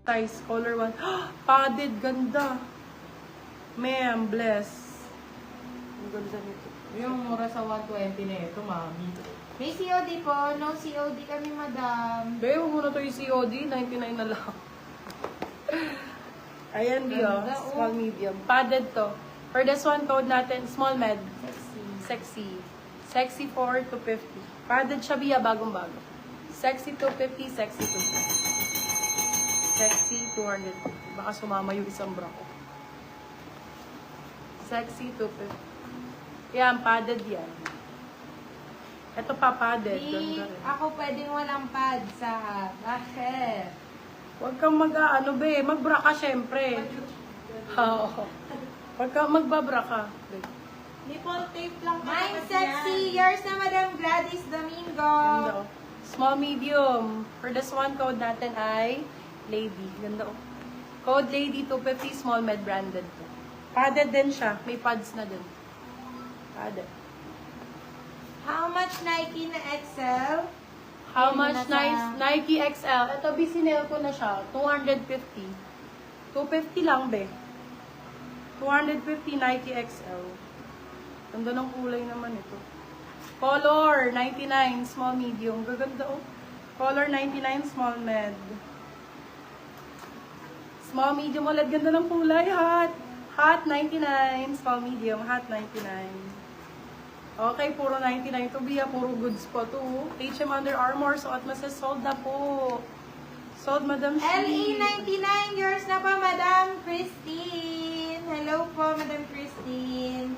Size, color 1. Padded, ganda. Ma'am, bless. Ang ganda nito. Yung mura sa 120 na ito, mami. May COD po. No COD kami, madam. Be, huwag mo na ito yung COD. 99 na lang. Ayan, Dio. Ganda, oh. Small, medium. Padded to. For this one, code natin, small med. Sexy. Sexy. Sexy 4 to 50. Padded siya, Bia, bagong-bago. Sexy 250, sexy 250. Sexy 200. Baka sumama yung isang bra ko. Sexy 250. Yan, padded yan. Ito pa, padded. Di, Ganda rin. ako pwedeng walang pad sa bakit? Huwag kang mag-ano, be. Magbra ka, syempre. Oo. Huwag kang magbabra ka. Nipple tape lang. Mine sexy. Yours na, Madam Gladys Domingo. Ganda, oh. Small, medium. For this one, code natin ay Lady. Ganda, oh. Code Lady 250, small med branded to. Padded din siya. May pads na din. Padded. How much Nike na XL? How Yun much na sa- Nike XL? Ito, bisinel ko na siya. 250. 250 lang, be. 250 Nike XL. Ganda ng kulay naman ito. Color, 99, small, medium. Gaganda, oh. Color, 99, small, med. Small, medium ulit. Ganda ng kulay. Hot. Hot, 99. Small, medium. Hot, 99. Okay, puro 99 to, Bia. Puro goods po to. H&M Under Armour. So, at sold na po. Sold, Madam Shi. LA99. Yours na pa, Madam Christine. Hello po, Madam Christine.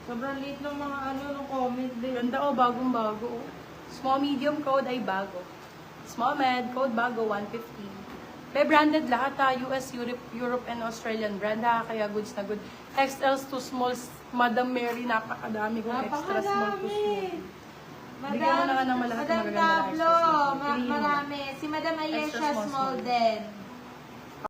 Sobrang liit ng mga ng comment din. Ganda, oh. Bagong-bago, oh. Small, medium, code ay bago. Small, med, code bago, 150. May branded lahat ha. US, Europe, and Australian brand ha. Kaya goods na good. XLs to smalls. Madam Mary, napakadami kong extra small to small. Bigyan mo na nga naman lahat ng Madam magaganda na Pablo, extra small. Piliin mo. marami. Si Madam Ayesha, Extra small, small small. din.